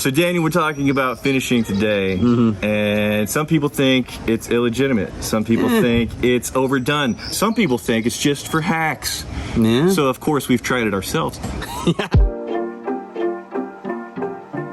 So Daniel, we're talking about finishing today, and some people think it's illegitimate. Some people think it's overdone. Some people think it's just for hacks. Yeah. So of course we've tried it ourselves.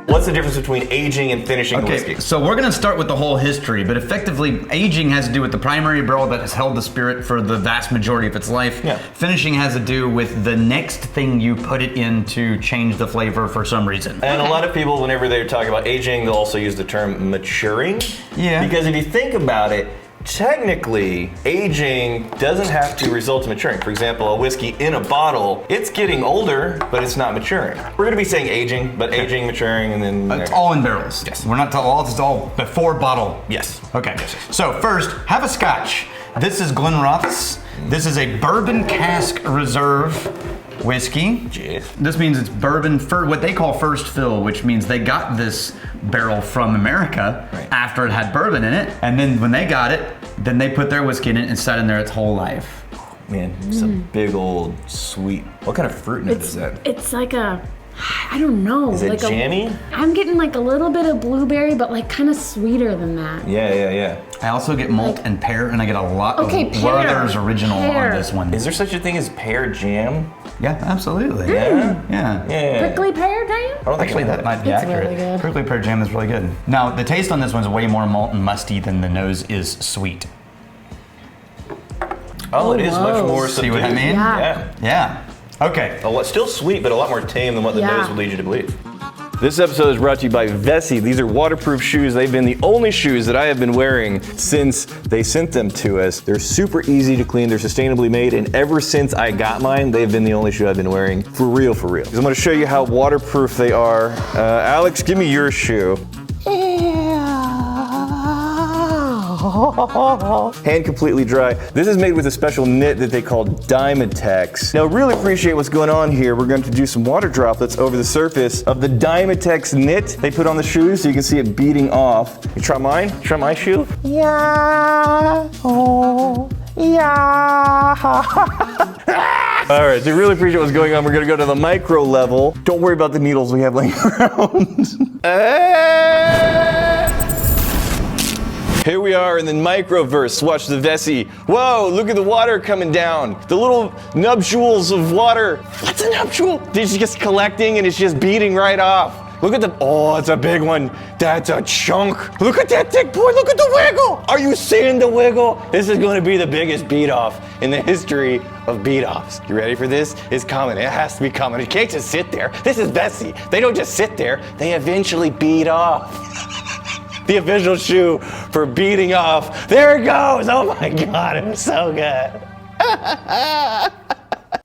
What's the difference between aging and finishing whiskey? So we're gonna start with the whole history, but effectively aging has to do with the primary barrel that has held the spirit for the vast majority of its life. Yeah. Finishing has to do with the next thing you put it in to change the flavor for some reason. And a lot of people, whenever they talk about aging, they'll also use the term maturing. Yeah. Because if you think about it, technically, aging doesn't have to result in maturing. For example, a whiskey in a bottle, it's getting older, but it's not maturing. We're gonna be saying aging, but aging, maturing, and then... It's all in barrels. Yes. We're not it's all before bottle. Yes. Okay. So first, have a scotch. This is Glenrothes. This is a bourbon cask reserve whiskey. Jeez. This means it's bourbon what they call first fill, which means they got this barrel from America after it had bourbon in it, and then when they got it, then they put their whiskey in it and sat in there its whole life. Man, it's a big old sweet. What kind of fruit note is that? It's like a, I don't know. Is it like jammy? I'm getting like a little bit of blueberry, but like kind of sweeter than that. Yeah. I also get malt and pear, and I get a lot of pear. Werther's original on this one. Is there such a thing as pear jam? Yeah, absolutely. Yeah. Prickly pear jam? I don't think Actually, that might be It's accurate. really good. Prickly pear jam is really good. Now, the taste on this one's way more malt and musty than the nose is sweet. Oh, it is much more See subdued. what I mean? Yeah. Yeah. Okay. Oh, it's still sweet, but a lot more tame than what the Yeah. nose would lead you to believe. This episode is brought to you by Vessi. These are waterproof shoes. They've been the only shoes that I have been wearing since they sent them to us. They're super easy to clean. They're sustainably made. And ever since I got mine, they've been the only shoe I've been wearing. For real, for real. 'Cause I'm gonna show you how waterproof they are. Alex, give me your shoe. Hand completely dry. This is made with a special knit that they call Dymatex. Now, really appreciate what's going on here. We're going to do some water droplets over the surface of the Dymatex knit they put on the shoes so you can see it beating off. You try mine? Try my shoe? Yeah. Oh. Yeah. All right, so really appreciate what's going on. We're gonna go to the micro level. Don't worry about the needles we have laying around. Here we are in the microverse. Watch the Vessi. Whoa, look at the water coming down. The little nuptials of water. What's a nuptial? It's just collecting and it's just beating right off. Look at oh, it's a big one. That's a chunk. Look at that thick boy, look at the wiggle. Are you seeing the wiggle? This is gonna be the biggest beat off in the history of beat offs. You ready for this? It's coming, it has to be coming. It can't just sit there. This is Vessi. They don't just sit there, they eventually beat off. The official shoe for beating off. There it goes. Oh my God, it was so good.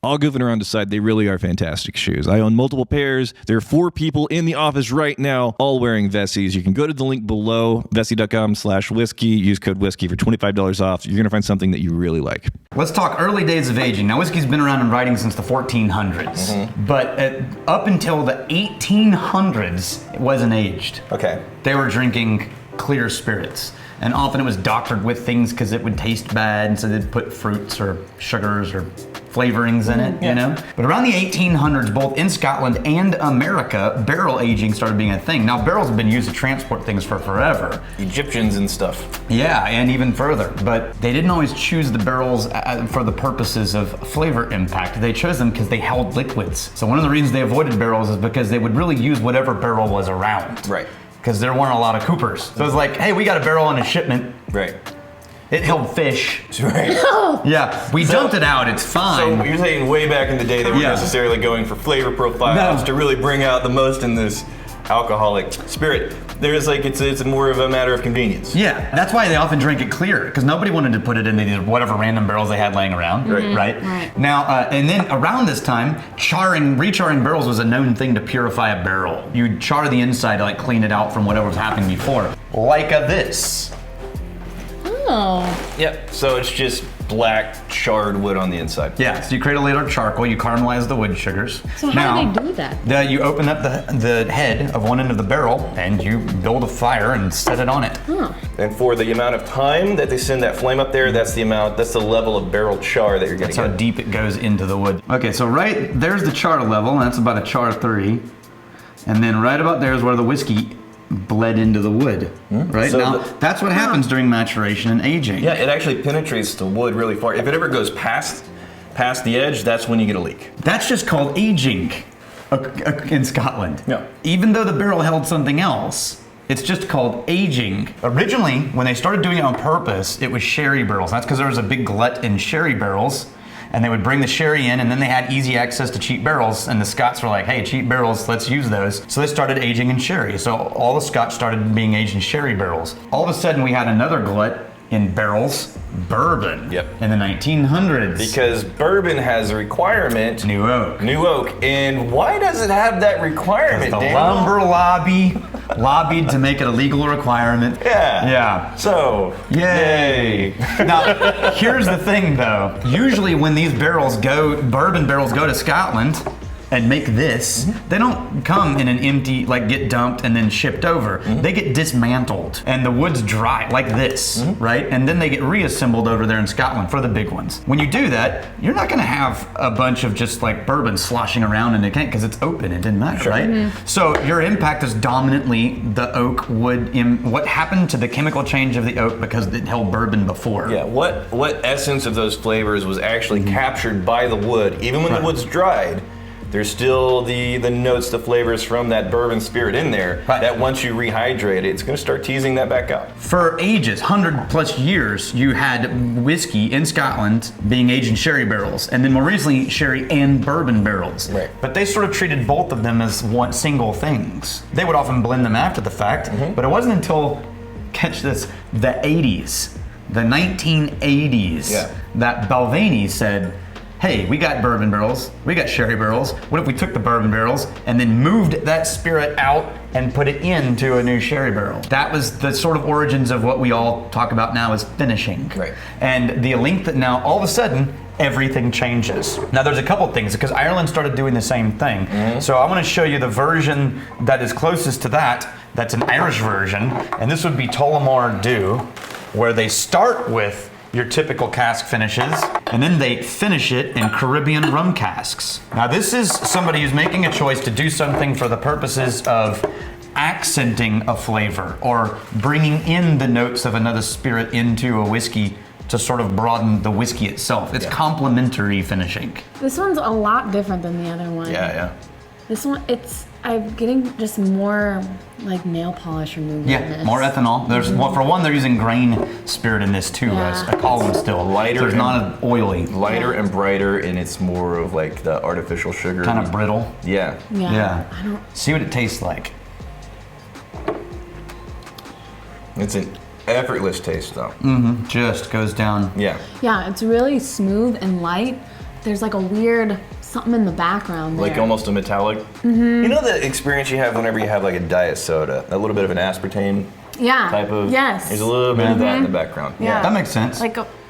All goofing around aside, they really are fantastic shoes. I own multiple pairs. There are 4 people in the office right now, all wearing Vessis. You can go to the link below, vessi.com/whiskey. Use code whiskey for $25 off. You're gonna find something that you really like. Let's talk early days of aging. Now, whiskey's been around in writing since the 1400s, but up until the 1800s, it wasn't aged. Okay. They were drinking clear spirits. And often it was doctored with things because it would taste bad, and so they'd put fruits or sugars or flavorings in it, you know? But around the 1800s, both in Scotland and America, barrel aging started being a thing. Now, barrels have been used to transport things for forever. Egyptians and stuff. Yeah, and even further. But they didn't always choose the barrels for the purposes of flavor impact. They chose them because they held liquids. So one of the reasons they avoided barrels is because they would really use whatever barrel was around. Right. Because there weren't a lot of Coopers. So it's like, hey, we got a barrel on a shipment. Right. It held fish. Right. Yeah, we dumped it out, it's fine. So you're saying way back in the day they weren't necessarily going for flavor profiles to really bring out the most in this alcoholic spirit. There's like, it's more of a matter of convenience. Yeah, that's why they often drink it clear, because nobody wanted to put it in whatever random barrels they had laying around, right? Now, and then around this time, recharring barrels was a known thing to purify a barrel. You'd char the inside to like clean it out from whatever was happening before. Like this. Oh. Yep, so it's just black charred wood on the inside. Yeah, so you create a layer of charcoal, you caramelize the wood sugars. So how do they do that? You open up the head of one end of the barrel and you build a fire and set it on it. Huh. And for the amount of time that they send that flame up there, that's the level of barrel char that you're gonna get. That's how deep it goes into the wood. Okay, so right there's the char level, and that's about a char 3. And then right about there is where the whiskey bled into the wood. Right? So now, that's what happens during maturation and aging. Yeah, it actually penetrates the wood really far. If it ever goes past the edge, that's when you get a leak. That's just called aging in Scotland. Yeah. Even though the barrel held something else, it's just called aging. Originally, when they started doing it on purpose, it was sherry barrels. That's because there was a big glut in sherry barrels, and they would bring the sherry in, and then they had easy access to cheap barrels, and the Scots were like, hey, cheap barrels, let's use those. So they started aging in sherry. So all the Scotch started being aged in sherry barrels. All of a sudden, we had another glut in barrels, bourbon. Yep. In the 1900s. Because bourbon has a requirement. New oak. New oak. And why does it have that requirement, The Daniel? lumber lobby lobbied to make it a legal requirement. Yeah. Yeah. So, Yay. Now, here's the thing though. Usually when these bourbon barrels go to Scotland and make this, they don't come in an empty, like get dumped and then shipped over. They get dismantled and the wood's dry like this, right? And then they get reassembled over there in Scotland for the big ones. When you do that, you're not gonna have a bunch of just like bourbon sloshing around in a tank because it's open, it didn't matter, right? So your impact is dominantly the oak wood, what happened to the chemical change of the oak because it held bourbon before. yeah, what essence of those flavors was actually captured by the wood, even when the wood's dried? There's still the notes, the flavors from that bourbon spirit in there. Right. That once you rehydrate it, it's going to start teasing that back out. For ages, 100+ years, you had whiskey in Scotland being aged in sherry barrels, and then more recently, sherry and bourbon barrels. Right. But they sort of treated both of them as one single things. They would often blend them after the fact, but it wasn't until, catch this, the 80s, the 1980s, that Balvenie said, hey, we got bourbon barrels, we got sherry barrels. What if we took the bourbon barrels and then moved that spirit out and put it into a new sherry barrel? That was the sort of origins of what we all talk about now as finishing. Right. And the length that now, all of a sudden, everything changes. Now there's a couple things because Ireland started doing the same thing. So I want to show you the version that is closest to that. That's an Irish version, and this would be Tullamore Dew, where they start with your typical cask finishes, and then they finish it in Caribbean rum casks. Now this is somebody who's making a choice to do something for the purposes of accenting a flavor or bringing in the notes of another spirit into a whiskey to sort of broaden the whiskey itself. It's complementary finishing. This one's a lot different than the other one. Yeah. This one, I'm getting just more like nail polish removal. Yeah, more ethanol. There's for one, they're using grain spirit in this too, as a column still. Lighter So it's and- not as oily. Lighter and brighter, and it's more of like the artificial sugar. Kind of brittle. Yeah. Yeah. I don't. See what it tastes like. It's an effortless taste though. Just goes down. Yeah. Yeah, it's really smooth and light. There's like a weird something in the background there. Like almost a metallic. You know the experience you have whenever you have like a diet soda? A little bit of an aspartame type of. Yes. There's a little bit of that in the background. Yeah. That makes sense.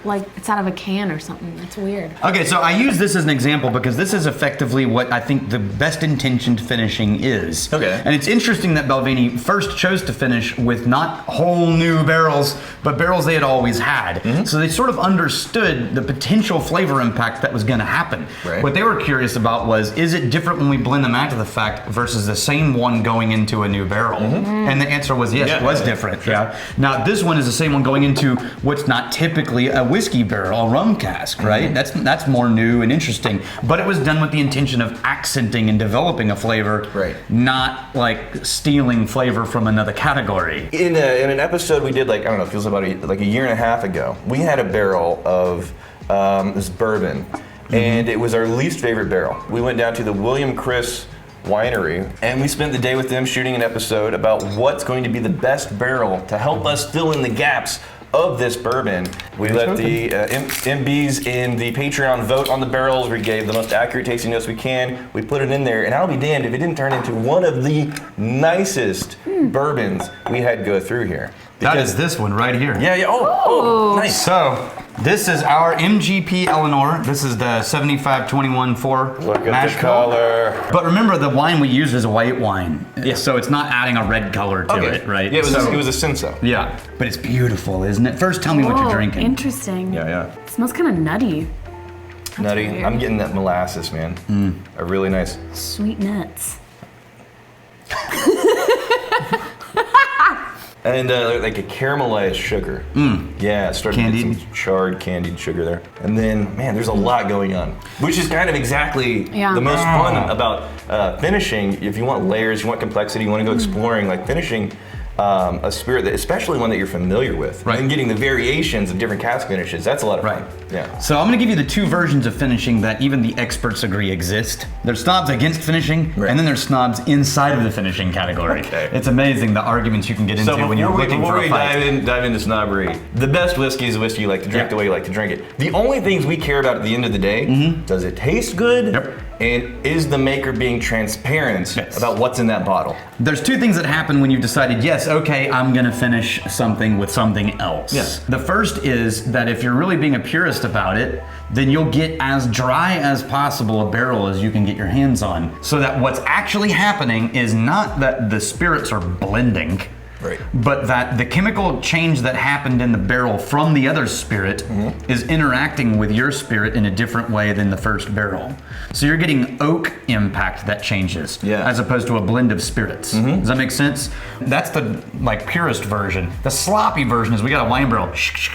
Like it's out of a can or something. It's weird. Okay, so I use this as an example because this is effectively what I think the best intentioned finishing is. Okay. And it's interesting that Balvenie first chose to finish with not whole new barrels, but barrels they had always had. So they sort of understood the potential flavor impact that was going to happen. Right. What they were curious about was, is it different when we blend them after the fact versus the same one going into a new barrel? And the answer was yes, Yeah. it was different. Yeah. Now this one is the same one going into what's not typically a whiskey barrel, a rum cask, right? That's more new and interesting. But it was done with the intention of accenting and developing a flavor, Right. not like stealing flavor from another category. In an episode we did, like, I don't know, it feels about a year and a half ago, we had a barrel of this bourbon, and it was our least favorite barrel. We went down to the William Chris Winery, and we spent the day with them shooting an episode about what's going to be the best barrel to help us fill in the gaps of this bourbon. We let the MBs in the Patreon vote on the barrels. We gave the most accurate tasting notes we can. We put it in there, and I'll be damned if it didn't turn into one of the nicest bourbons we had go through here. That is this one right here. Yeah. Oh, nice. So this is our MGP Eleanor. This is the 7521-4 Look at mash the bill. color. But remember, the wine we used is a white wine. Yeah. So it's not adding a red color to it, right? Yeah, So- it was a Senso. Yeah, but it's beautiful, isn't it? First, tell me what you're Whoa, drinking. Interesting. Yeah. It smells kind of nutty. Nutty. weird. I'm getting that molasses, man. A really nice. Sweet nuts. And like a caramelized sugar. Yeah, started to get some charred candied sugar there. And then, man, there's a lot going on. Which is kind of exactly the most fun about finishing. If you want layers, you want complexity, you want to go exploring, like finishing a spirit, that, especially one that you're familiar with. Right. And getting the variations of different cask finishes, that's a lot of fun. Yeah. So I'm gonna give you the two versions of finishing that even the experts agree exist. There's snobs against finishing, and then there's snobs inside of the finishing category. Okay. It's amazing the arguments you can get into when you're looking for a fight. Before we dive into snobbery, the best whiskey is the whiskey you like to drink the way you like to drink it. The only things we care about at the end of the day, does it taste good? Yep. And is the maker being transparent about what's in that bottle? There's two things that happen when you've decided, yes, okay, I'm gonna finish something with something else. Yes. The first is that if you're really being a purist about it, then you'll get as dry as possible a barrel as you can get your hands on. So that what's actually happening is not that the spirits are blending, but that the chemical change that happened in the barrel from the other spirit is interacting with your spirit in a different way than the first barrel. So you're getting oak impact that changes, as opposed to a blend of spirits. Does that make sense? That's the like purist version. The sloppy version is we got a wine barrel. Let's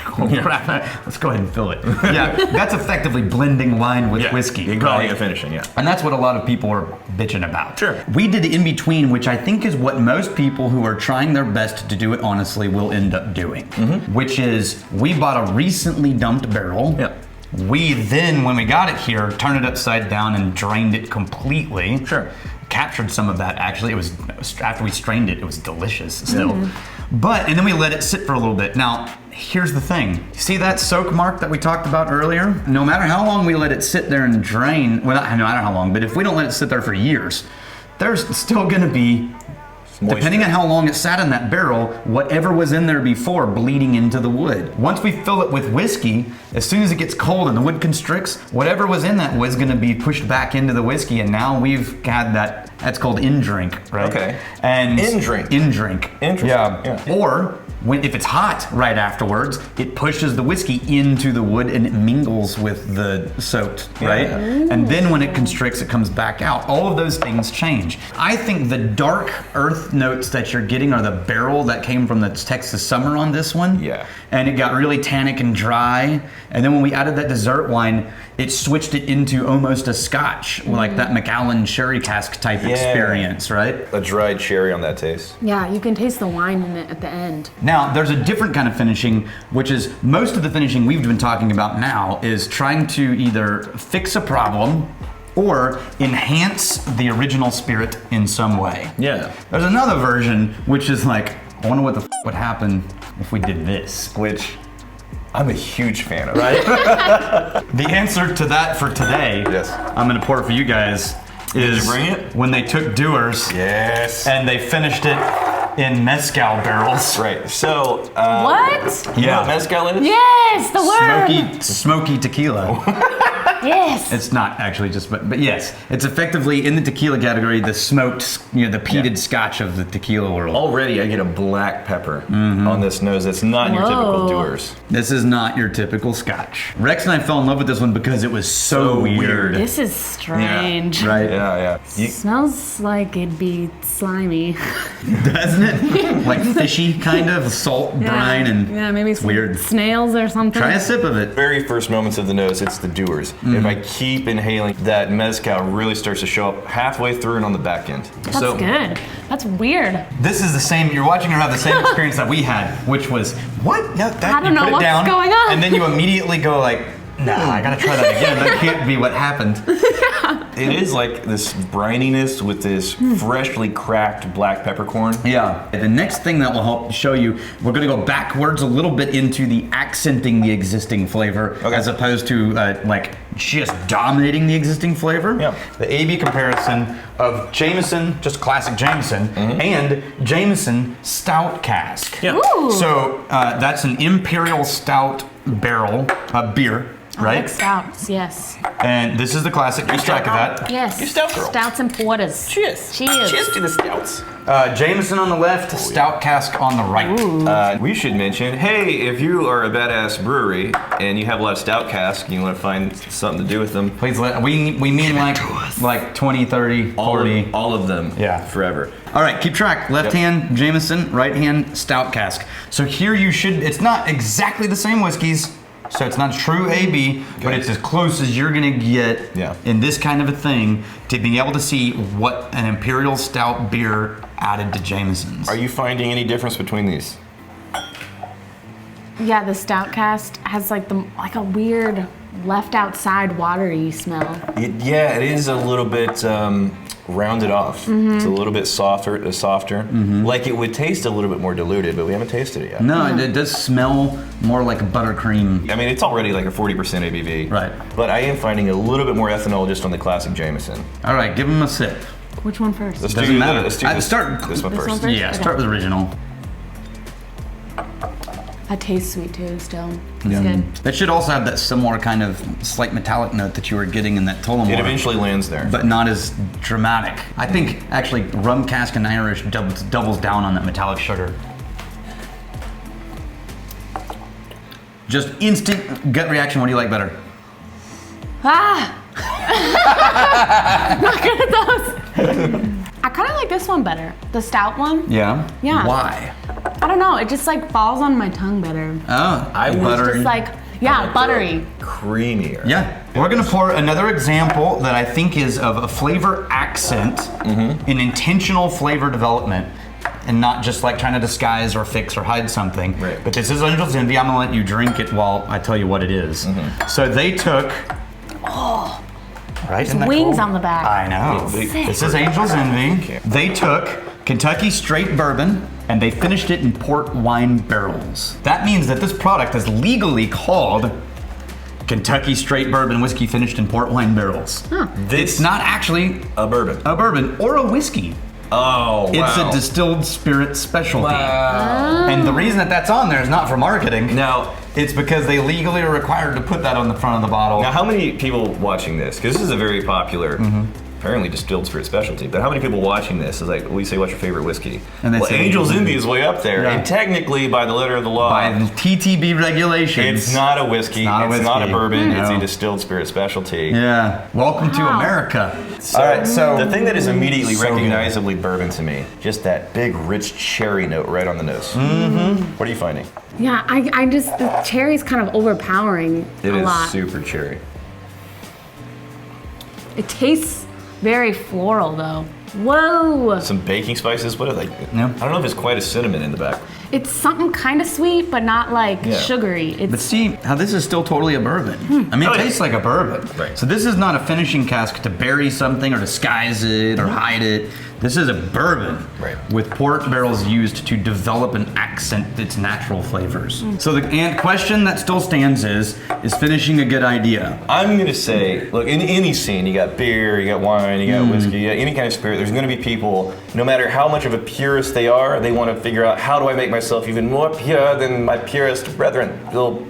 go ahead and fill it. That's effectively blending wine with whiskey. Calling it finishing, And that's what a lot of people are bitching about. Sure. We did in between, which I think is what most people who are trying their best to do it honestly will end up doing, which is we bought a recently dumped barrel. We then, when we got it here, turned it upside down and drained it completely. Captured some of that actually. It was after we strained it, it was delicious still. And then we let it sit for a little bit. Now, here's the thing. See that soak mark that we talked about earlier? No matter how long we let it sit there and drain, well, no matter how long, but if we don't let it sit there for years, there's still gonna be moisture. Depending on how long it sat in that barrel, whatever was in there before bleeding into the wood. Once we fill it with whiskey, as soon as it gets cold and the wood constricts, whatever was in that wood is gonna be pushed back into the whiskey, and now we've had that's called in-drink, right? Okay. And in-drink. In-drink. Interesting. Yeah. Or, if it's hot right afterwards, it pushes the whiskey into the wood and it mingles with the soaked, right? And then when it constricts, it comes back out. All of those things change. I think the dark earth notes that you're getting are the barrel that came from the Texas summer on this one. And it got really tannic and dry. And then when we added that dessert wine, it switched it into almost a scotch, like that Macallan sherry cask type experience, right? A dried cherry on that taste. Yeah, you can taste the wine in it at the end. Now, there's a different kind of finishing, which is most of the finishing we've been talking about now is trying to either fix a problem or enhance the original spirit in some way. There's another version, which is like, I wonder what the would happen if we did this, which I'm a huge fan of. The answer to that for today, I'm gonna pour it for you guys, is Did you bring it? When they took Dewar's and they finished it in mezcal barrels. So, what? You know what mezcal is? Yes, the word. Smoky tequila. Yes. It's not actually just, but yes, it's effectively in the tequila category, the smoked, the peated scotch of the tequila world. Already I get a black pepper on this nose. That's not your typical Dewar's. This is not your typical scotch. Rex and I fell in love with this one because it was so weird. This is strange. It smells like it'd be slimy. Doesn't it? Like fishy, kind of salt, brine, and maybe some weird snails or something. Try a sip of it. Very first moments of the nose, it's the Dewar's. If I keep inhaling, that mezcal really starts to show up halfway through and on the back end. That's good. That's weird. This is the same, you're watching her have the same experience that we had, which was, what? I don't know what's going on. And then you immediately go like, nah, I gotta try that again. That can't be what happened. It is like this brininess with this freshly cracked black peppercorn. The next thing that will help show you, we're gonna go backwards a little bit into the accenting the existing flavor as opposed to like just dominating the existing flavor. The A-B comparison of Jameson, just classic Jameson, and Jameson Stout Cask. So that's an Imperial Stout barrel beer. I right? like stouts, yes. And this is the classic. Keep track of that. Yes. You stout girl. Stouts and porters. Cheers. Cheers. Cheers to the stouts. Jameson on the left, stout cask on the right. We should mention, hey, if you are a badass brewery and you have a lot of stout casks and you want to find something to do with them, Please let, we mean like 20, 30, 40. all of them, Yeah. forever. All right, keep track. Left hand Jameson, right hand stout cask. So here you should, it's not exactly the same whiskeys, so it's not true AB, but it's as close as you're gonna get in this kind of a thing to being able to see what an imperial stout beer added to Jameson's. Are you finding any difference between these? Yeah, the stout cast has like a weird left outside watery smell. It is a little bit rounded off. It's a little bit softer. Like it would taste a little bit more diluted, but we haven't tasted it yet. No, it does smell more like buttercream. I mean, it's already like a 40% ABV. Right. But I am finding a little bit more ethanol just on the classic Jameson. All right, give them a sip. Which one first? Let's Doesn't do matter. Let's do I this, start- this one This first. one first? Yeah, Okay. start with the original. That tastes sweet too, still. It's good. That should also have that similar kind of slight metallic note that you were getting in that Tullamore. It eventually lands there. But not as dramatic. I think actually rum cask and Irish doubles down on that metallic sugar. Just instant gut reaction. What do you like better? Ah! Not good at those. I kind of like this one better. The stout one. Yeah. Yeah. Why? I don't know. It just like falls on my tongue better. Oh, I would buttery. Just like, yeah, buttery. Creamier. Yeah, we're gonna pour another example that I think is of a flavor accent, an intentional flavor development, and not just like trying to disguise or fix or hide something. Right. But this is Angel's Envy. I'm gonna let you drink it while I tell you what it is. So they took. Right? Isn't that Wings cool? on the back. I know. Sick. This is Angel's Envy. Okay. They took Kentucky straight bourbon and they finished it in port wine barrels. That means that this product is legally called Kentucky straight bourbon whiskey finished in port wine barrels. It's not actually A bourbon. a bourbon or a whiskey. Oh, wow. It's a distilled spirit specialty. Wow. And the reason that that's on there is not for marketing. Now, It's because they legally are required to put that on the front of the bottle. how many people watching this, because this is a very popular, apparently distilled spirit specialty, but how many people watching this is like, we say, what's your favorite whiskey? And they well, say Angel's Angel's Envy is way up there, Yeah. and technically, by the letter of the law, By the TTB regulations. it's not a whiskey, not a it's not a whiskey. bourbon, it's No. a distilled spirit specialty. Yeah. Welcome to Wow. America. All right, so the thing that is immediately So good. recognizably bourbon to me, just that big, rich cherry note right on the nose. What are you finding? Yeah, I just, the cherry's kind of overpowering It a is lot. super cherry. It tastes very floral though. Whoa! Some baking spices. What are they? Yeah. I don't know if it's quite a cinnamon in the back. It's something kind of sweet, but not like Yeah. sugary. But It's see how this is still totally a bourbon. I mean, Oh, it yeah. tastes like a bourbon. Right. So this is not a finishing cask to bury something or disguise it or hide it. This is a bourbon Right. with port barrels used to develop and accent its natural flavors. So the question that still stands is finishing a good idea? I'm gonna say, look, in any scene, you got beer, you got wine, you got whiskey, you got any kind of spirit. There's gonna be people, no matter how much of a purist they are, they want to figure out how do I make myself even more pure than my purest brethren. They'll,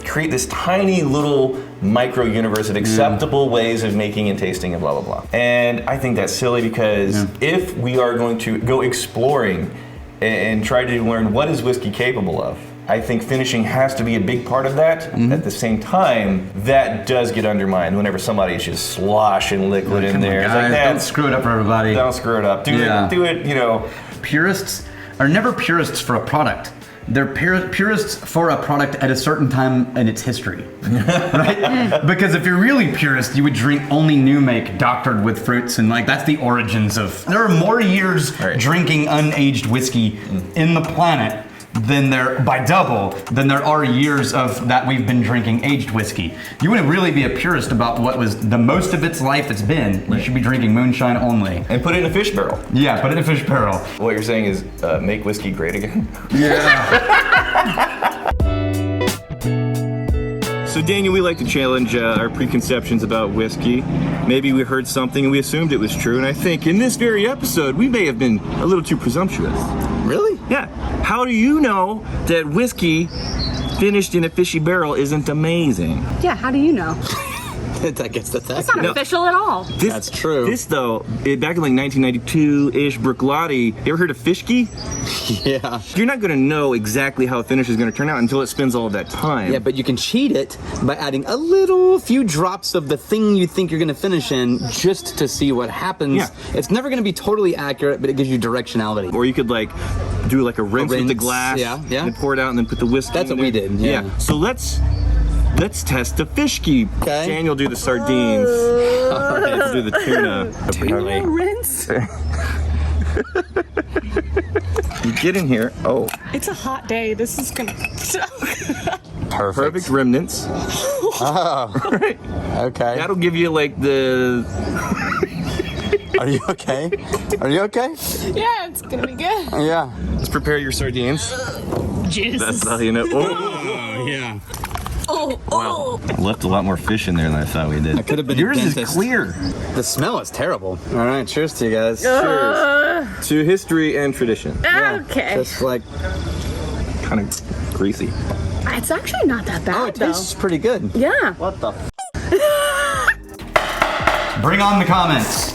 create this tiny little micro universe of acceptable ways of making and tasting and blah blah blah. And I think that's silly because if we are going to go exploring and try to learn what is whiskey capable of, I think finishing has to be a big part of that. At the same time, that does get undermined whenever somebody is just sloshing liquid in Come on, there. It's guys, like, don't screw it up for everybody. don't screw it up. Do it. Purists are never purists for a product. They're purists for a product at a certain time in its history, right? Because if you're really purist, you would drink only new make doctored with fruits and that's the origins of. There are more years drinking unaged whiskey in the planet than there are years of that we've been drinking aged whiskey. You wouldn't really be a purist about what was the most of its life it's been. You should be drinking moonshine only. And put it in a fish barrel. Yeah, put it in a fish barrel. What you're saying is make whiskey great again? Yeah. So Daniel, we like to challenge our preconceptions about whiskey. Maybe we heard something and we assumed it was true, and I think in this very episode we may have been a little too presumptuous. Really? Yeah. How do you know that whiskey finished in a fishy barrel isn't amazing. Yeah, how do you know? That gets the text. It's not official at all. That's true. This though, back in like 1992-ish, Brooklotti, you ever heard of fishki? Yeah. You're not gonna know exactly how a finish is gonna turn out until it spends all of that time. Yeah, but you can cheat it by adding a few drops of the thing you think you're gonna finish in just to see what happens. Yeah. It's never gonna be totally accurate, but it gives you directionality. Or you could like do like a rinse with the rinse, glass, yeah. and pour it out and then put the whisk That's in what we there. did, yeah. So let's test the fishki. Okay. Daniel do the sardines. All right, let's do the tuna. Tuna rinse. You get in here. Oh, It's a hot day. This is gonna suck. perfect remnants. Oh, Right. okay. That'll give you like the. Are you okay? Are you okay? Yeah, it's gonna be good. Yeah. Let's prepare your sardines. Juice. That's how you know. Oh, Yeah. wow. Left a lot more fish in there than I thought we did. I could have been a Yours is dentist. clear. The smell is terrible. All right, cheers to you guys. Cheers to history and tradition. Okay. Just like, Kind of greasy. It's actually not that bad, oh, it tastes pretty good. Yeah. What the? Bring on the comments.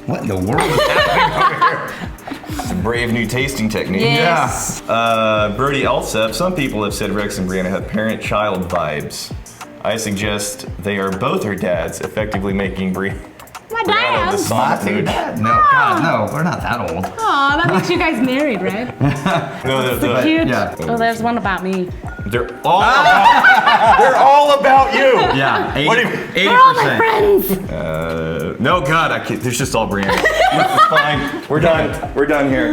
What in the world is happening over here? Brave new tasting technique. Yes. Brody Alsep, some people have said Rex and Brianna have parent-child vibes. I suggest they are both her dads, effectively making My Brianna the dad. soft mood. Dad? No, God, no, we're not that old. Aw, that makes you guys married, right? No, Cute. Yeah. Oh, there's one about me. they're all about you. Yeah, 80%. They're all my friends. No, God, I can't. There's just all Brianna. It's fine. We're done. We're done here.